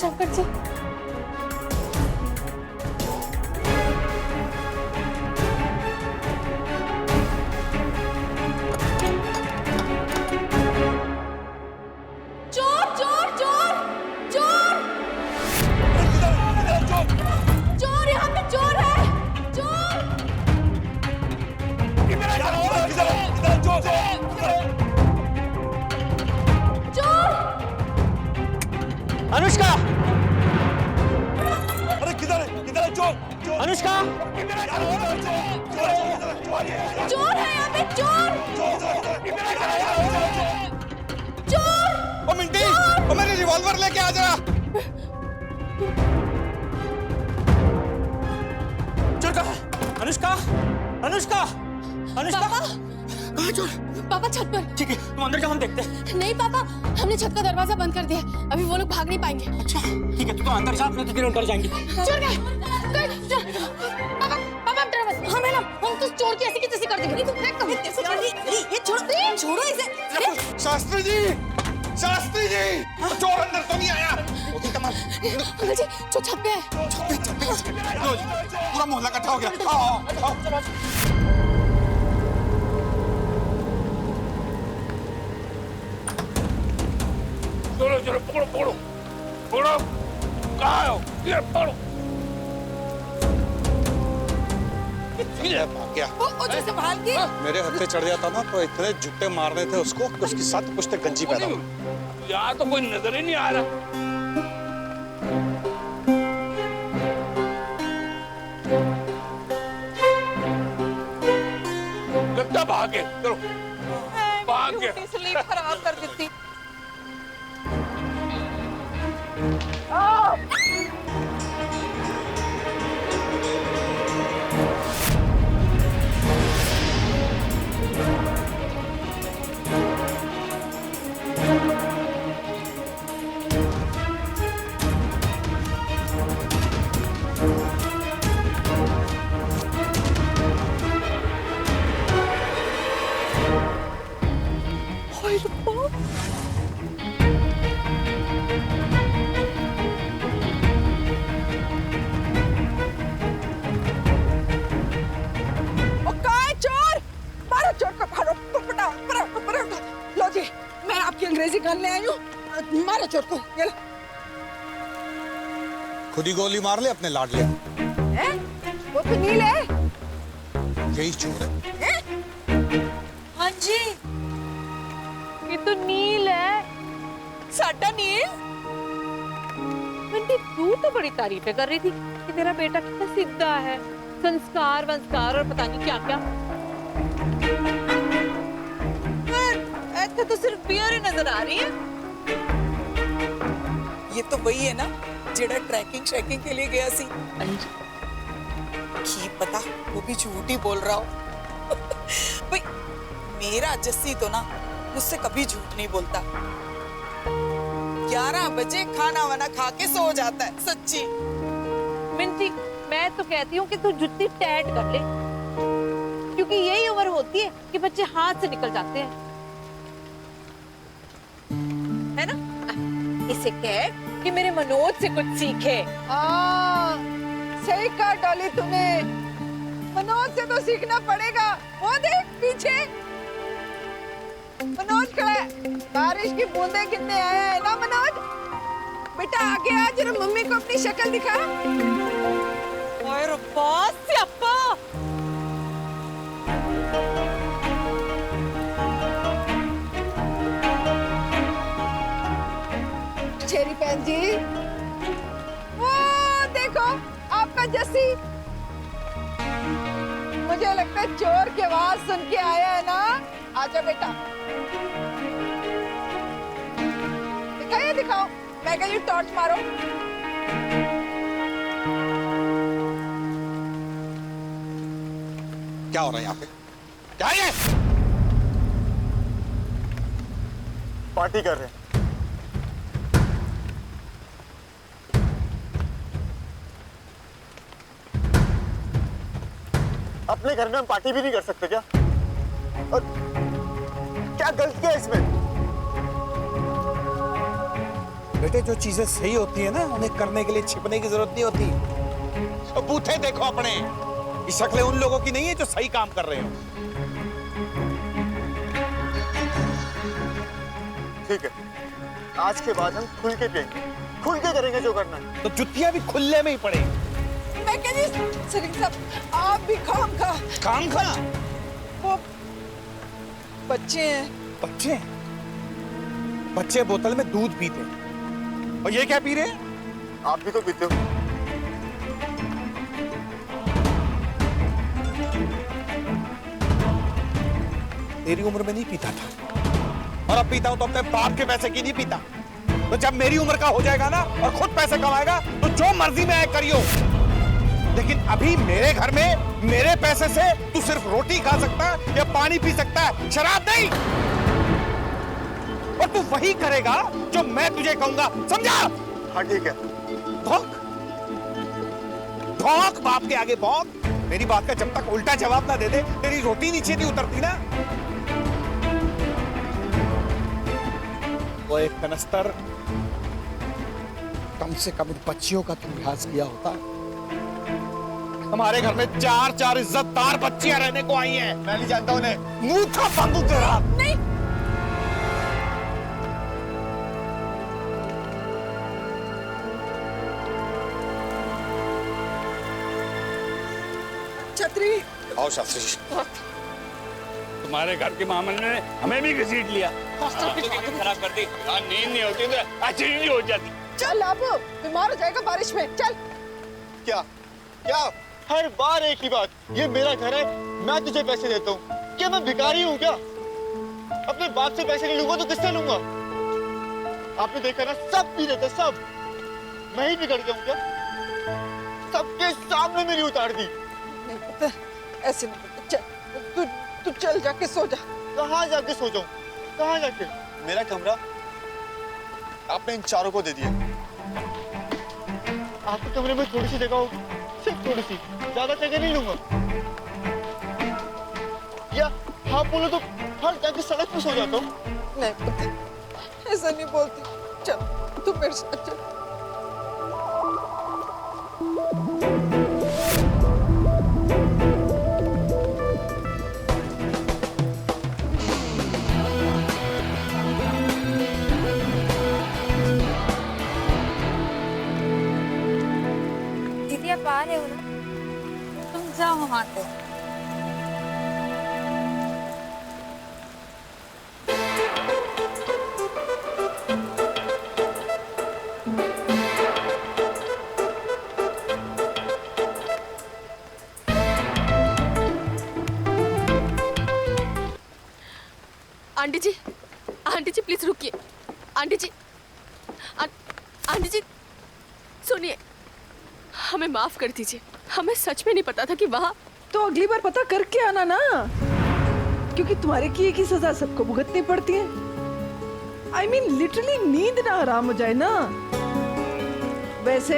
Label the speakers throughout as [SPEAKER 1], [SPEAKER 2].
[SPEAKER 1] शंकर जी, चोर चोर चोर चोर चोर, यहाँ पे चोर है, चोर।
[SPEAKER 2] अनुष्का,
[SPEAKER 3] अरे किधर है चोर?
[SPEAKER 2] अनुष्का,
[SPEAKER 1] चोर है यहाँ पे, चोर चोर।
[SPEAKER 3] ओ मिंटी, ओ मेरी रिवॉल्वर लेके आ जरा।
[SPEAKER 2] चोर कहाँ है? अनुष्का, अनुष्का, अनुष्का,
[SPEAKER 1] पापा,
[SPEAKER 2] कहाँ चोर?
[SPEAKER 1] पापा छत पर।
[SPEAKER 2] ठीक है, तुम अंदर जाओ, हम देखते हैं।
[SPEAKER 1] नहीं पापा, हमने छत का दरवाजा बंद कर दिया, अभी वो लोग भाग नहीं पाएंगे।
[SPEAKER 2] अच्छा, ठीक है, तुम अंदर जाओ, अपने तो अंदर जाएंगे।
[SPEAKER 1] चोर गए, पापा, पापा आप डरो मत, हम है ना, हम तो चोर की ऐसी की तैसी कर देंगे। नहीं तो मैं कभी कैसे छोड़ दी? ये छोड़ो, छोड़ो इसे।
[SPEAKER 3] शास्त्री जी, शास्त्री जी, चोर अंदर तो नहीं आया?
[SPEAKER 1] अंकल जी, जो छत पे है।
[SPEAKER 3] पूरा मोहल्ला इकट्ठा हो गया। आओ, आओ।
[SPEAKER 4] चलो चलो, पकड़ो पकड़ो पकड़ो, कहाँ हो? ये पकड़ो।
[SPEAKER 3] भाग गया।
[SPEAKER 1] ओ जो संभाल के।
[SPEAKER 3] मेरे हत्थे चढ़ जाता ना तो इतने जुट्टे मारने थे उसको कि उसकी साथ कुछ गंजी पैदा हो।
[SPEAKER 4] यहाँ तो कोई नजर ही नहीं आ रहा। गद्दा भाग गए, चलो भाग गया।
[SPEAKER 1] स्लीप खराब कर देती।
[SPEAKER 5] अंग्रेजी करने आई हूँ, मारो चोर को। ये लो।
[SPEAKER 3] खुद ही गोली मार ले अपने लाडले।
[SPEAKER 5] वो तो नील है।
[SPEAKER 3] यही चोर है।
[SPEAKER 1] हाँ जी, ये तो नील है, साडा नील। बंटी तू तो बड़ी तारीफें कर रही थी कि तेरा बेटा कितना सीधा है, संस्कार वंस्कार और पता नहीं क्या क्या। ऐसे तो सिर्फ बियर ही नजर आ रही है।
[SPEAKER 5] ये तो वही है ना जेड़ा ट्रैकिंग श्रैकिंग के लिए गया सी। की पता वो भी झूठ ही बोल रहा हो। भाई मेरा जस्सी तो ना मुझसे कभी झूठ नहीं बोलता। 11 बजे खाना वाना खा के सो जाता है, सच्ची।
[SPEAKER 1] मिंटी, मैं तो कहती हूँ कि तू जुत्ती टाइट कर ले, क्योंकि यही उम्र होती है कि बच्चे हाथ से निकल जाते हैं, है ना? इसे कह कि मेरे मनोज से कुछ सीखे।
[SPEAKER 5] सही कहा डॉली तूने, मनोज से तो सीखना पड़ेगा। वो देख पीछे मनोज खड़ा है, बारिश की बूंदे कितने आए हैं ना मनोज। बेटा आगे आ, जरा मम्मी को अपनी शक्ल दिखा।
[SPEAKER 1] ओए रब्बा, स्यापा।
[SPEAKER 5] चेरी बहन जी, वो देखो आपका जस्सी। मुझे लगता है चोर की आवाज सुन के आया है ना। आजा बेटा, दिखाइए, दिखाओ। मैं कहीं टॉर्च मारो।
[SPEAKER 3] क्या हो रहा है यहाँ पे? क्या है ये?
[SPEAKER 6] पार्टी कर रहे हैं। अपने घर में हम पार्टी भी नहीं कर सकते क्या? और क्या गलती है इसमें?
[SPEAKER 3] बेटे जो चीजें सही होती है ना उन्हें करने के लिए छिपने की जरूरत नहीं होती। तो बूथे देखो अपने, ये शक्लें उन लोगों की नहीं है जो सही काम कर रहे हो।
[SPEAKER 6] ठीक है, आज के बाद हम खुल के पिएंगे, खुल के करेंगे जो करना है।
[SPEAKER 3] तो जुतियां भी खुले में ही पड़ेगी।
[SPEAKER 5] मैं कह रही सलीम साहब, आप भी काम खा।
[SPEAKER 3] काम खा?
[SPEAKER 5] वो बच्चे हैं।
[SPEAKER 3] बच्चे? बच्चे बोतल में दूध पीते हैं। और ये क्या पी रहे हैं?
[SPEAKER 6] आप भी तो पीते हो।
[SPEAKER 3] तेरी उम्र में नहीं पीता था, और अब पीता हूं तो अपने बाप के पैसे की नहीं पीता। तो जब मेरी उम्र का हो जाएगा ना और खुद पैसे कमाएगा तो जो मर्जी में आए करियो, लेकिन अभी मेरे घर में मेरे पैसे से तू सिर्फ रोटी खा सकता है या पानी पी सकता है, शराब नहीं। और तू वही करेगा जो मैं तुझे कहूंगा, समझा?
[SPEAKER 6] हाँ ठीक है।
[SPEAKER 3] भौंक भौंक, बाप के आगे भौंक। मेरी बात का जब तक उल्टा जवाब ना दे दे तेरी रोटी नीचे नहीं उतरती ना। वो एक कनस्तर, कम से कम इन बच्चियों का तुम लिहाज किया होता। हमारे घर में 4 इज्जतदार बच्चियां रहने को आई हैं। मैं नहीं जानता उन्हें। मुंह था बंद तेरा।
[SPEAKER 1] नहीं,
[SPEAKER 5] छतरी।
[SPEAKER 3] आओ शास्त्री जी।
[SPEAKER 4] तुम्हारे घर के मामले ने हमें भी घसीट लिया। खराब कर दी। नींद नहीं होती तो अच्छी नहीं हो जाती।
[SPEAKER 5] चल अब बीमार हो जाएगा बारिश में, चल।
[SPEAKER 6] क्या क्या हर बार एक ही बात, ये मेरा घर है, मैं तुझे पैसे देता हूँ। क्या मैं भिखारी हूँ क्या? अपने बाप से पैसे नहीं लूंगा तो किससे लूंगा? आपने देखा ना, सब पी रहे थे, सब। मैं ही बिगड़ गया हूँ क्या? सबके सामने मेरी उतार दी।
[SPEAKER 5] नहीं पता, ऐसे नहीं पता। चल तू चल जाके सो जा।
[SPEAKER 6] कहाँ जाके सो जाऊं? कहाँ जाके? मेरा कमरा आपने इन चारों को दे दिया। आपके कमरे में थोड़ी सी जगह होगी, सिर्फ थोड़ी सी, ज्यादा जगह नहीं लूंगा। या हाँ बोलो तो हर जाके सड़क पे सो जाता हूँ।
[SPEAKER 5] नहीं पता, ऐसा नहीं बोलती। चल तू मेरे साथ चल।
[SPEAKER 1] दीदी आप आ रहे हो ना? तुम जाओ वहां पे।
[SPEAKER 7] आंटी जी प्लीज रुकिए। आंटी जी, आंटी जी सुनिए, हमें माफ कर दीजिए। हमें सच में नहीं पता था कि वहाँ।
[SPEAKER 5] तो अगली बार पता करके आना ना, क्योंकि तुम्हारे किए की सजा सबको भुगतनी पड़ती है। I mean, लिटरली नींद ना आराम हो जाए ना। वैसे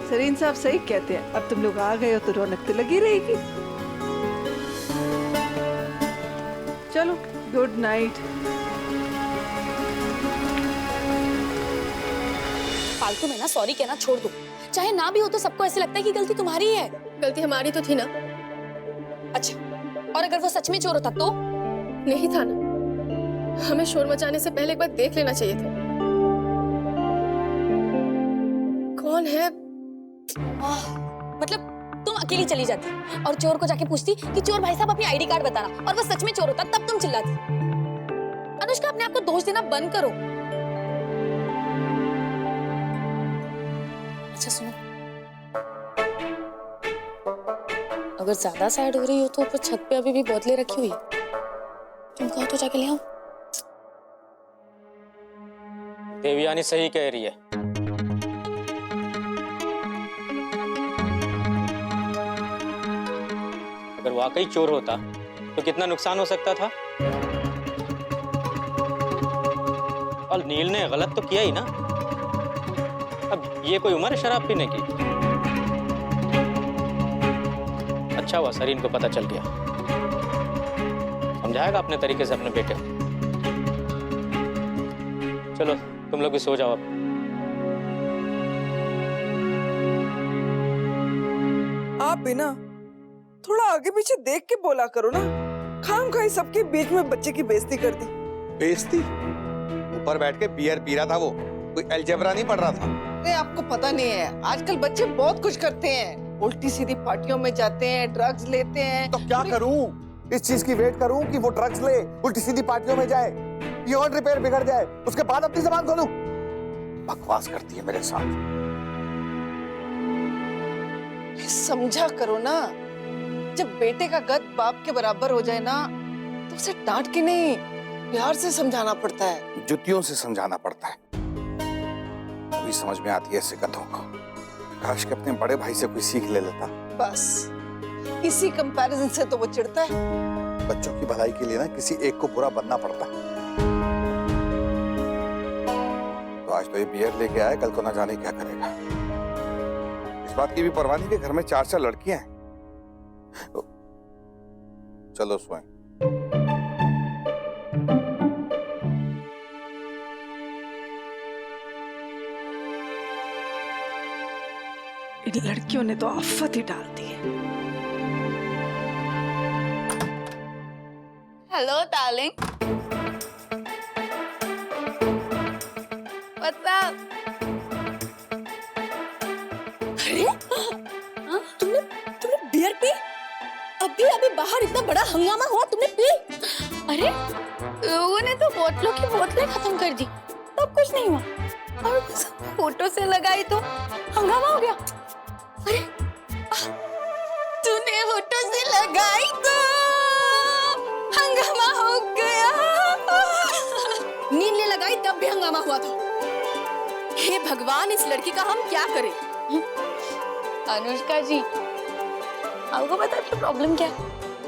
[SPEAKER 5] सरीन साहब सही कहते हैं, अब तुम लोग आ गए हो तो रौनक तो लगी रहेगी। चलो गुड नाइट।
[SPEAKER 1] फालतू में ना सॉरी कहना छोड़ दो। चाहे ना भी हो तो सबको ऐसे लगता है कि गलती तुम्हारी ही है।
[SPEAKER 7] गलती हमारी तो थी ना।
[SPEAKER 1] अच्छा, और अगर वो सच में चोर होता तो?
[SPEAKER 7] नहीं था ना, हमें शोर मचाने से पहले एक बार देख लेना चाहिए था। कौन है?
[SPEAKER 1] मतलब तुम अकेली चली जाती और चोर को जाके पूछती कि चोर भाई साहब अपनी आईडी कार्ड बताना, और वो सच में चोर होता तब तुम चिल्लाती। अनुष्का, अपने आप को दोष देना बंद करो। अच्छा सुनो, अगर ज्यादा सैड हो रही हो तो ऊपर छत पे अभी भी बोतलें रखी हुई है, तुम कहो तो जाके ले आओ।
[SPEAKER 2] देवयानी सही कह रही है। अगर वाकई चोर होता तो कितना नुकसान हो सकता था। और नील ने गलत तो किया ही ना। अब ये कोई उम्र है शराब पीने की? अच्छा हुआ सरीन को पता चल गया, समझाएगा अपने तरीके से अपने बेटे। चलो तुम लोग भी सो जाओ अब।
[SPEAKER 5] आप भी ना थोड़ा आगे पीछे देख के बोला करो ना। खाम खाई सबके बीच में बच्चे की बेइज्जती कर दी।
[SPEAKER 3] बेइज्जती? ऊपर बैठ के बियर पी रहा था वो, कोई अलजेब्रा नहीं पढ़ रहा था।
[SPEAKER 5] अरे आपको पता नहीं है, आजकल बच्चे बहुत कुछ करते हैं, उल्टी सीधी पार्टियों में जाते हैं, ड्रग्स लेते हैं।
[SPEAKER 3] तो क्या करूं? इस चीज की वेट करूं कि वो ड्रग्स ले, उल्टी सीधी पार्टियों में जाए, पियोन रिपेयर बिगड़ जाए, उसके बाद अपनी जबान खोलूं? बकवास करती है मेरे साथ।
[SPEAKER 5] समझा करो ना, जब बेटे का गद बाप के बराबर हो जाए ना तो उसे डांट के नहीं प्यार से समझाना पड़ता है।
[SPEAKER 3] जुतियों से समझाना पड़ता है। अभी समझ में आती है ऐसे गधों को। काश के अपने बड़े भाई से कोई सीख ले लेता।
[SPEAKER 5] बस इसी कंपैरिजन से तो वो चिढ़ता है।
[SPEAKER 3] बच्चों की भलाई के लिए ना किसी एक को बुरा बनना पड़ता है। तो आज तो ये बियर लेके आया, कल को ना जाने क्या करेगा। इस बात की भी परवाह नहीं कि घर में 4 लड़कियां हैं। चलो सोएं।
[SPEAKER 5] इन लड़कियों ने तो आफत ही डाल दी है।
[SPEAKER 1] Hello darling, what's up? अरे तुमने बियर पी? अभी बाहर इतना बड़ा हंगामा हुआ, तुमने पी? अरे लोगों ने तो बोतलों की बोतलें खत्म कर दी, तब कुछ नहीं हुआ, और बस फोटो से लगाई तो हंगामा हो गया। अरे तूने फोटो से लगाई तो हंगामा हो गया। नींद ने लगाई तब भी हंगामा हुआ था। हे भगवान, इस लड़की का हम क्या करें? अनुष्का जी, आपको पता है प्रॉब्लम क्या है?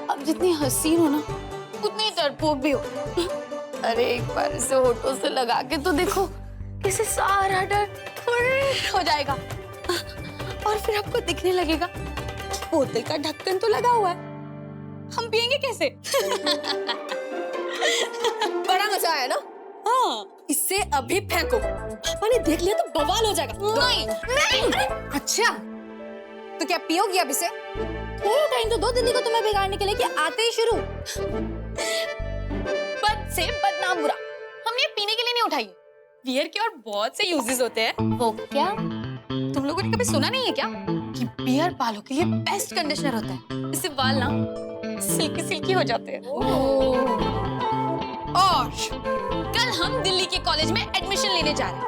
[SPEAKER 1] आप जितनी हसीन हो ना उतनी डरपोक भी हो। अरे एक बार इसे होठों से लगा के तो देखो, इसे सारा डर हो जाएगा और फिर आपको दिखने लगेगा बोतल का ढक्कन तो लगा हुआ है, हम पिएंगे कैसे? बड़ा मजा आया ना? हाँ, इसे अभी फेंको, पापा ने देख लिया तो बवाल हो जाएगा। नहीं। अच्छा, तो क्या पियोगी अब इसे? थोड़ा टाइम तो दो, दिन को तुम्हें बिगाड़ने के लिए कि आते ही शुरू। बद से बदनाम बुरा, हमने पीने के लिए नहीं उठाई। बियर के और बहुत से यूजेस होते हैं। वो क्या? तुम लोगों ने कभी सुना नहीं है क्या कि बियर बालों के लिए बेस्ट कंडीशनर होता है? इससे बाल ना सिल्की सिल्की हो जाते हैं। और कल हम दिल्ली के कॉलेज में एडमिशन लेने जा रहे हैं।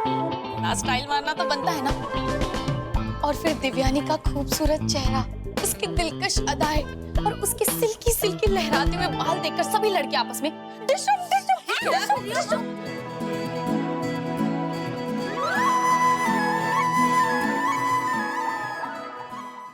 [SPEAKER 1] थोड़ा स्टाइल मारना तो बनता है ना। और फिर दिव्यानी का खूबसूरत चेहरा, उसकी दिलकश अदाएं और उसके सिल्की सिल्की लहराते हुए बाल देखकर सभी लड़के आपस में डिशम डिशम डिशम डिशम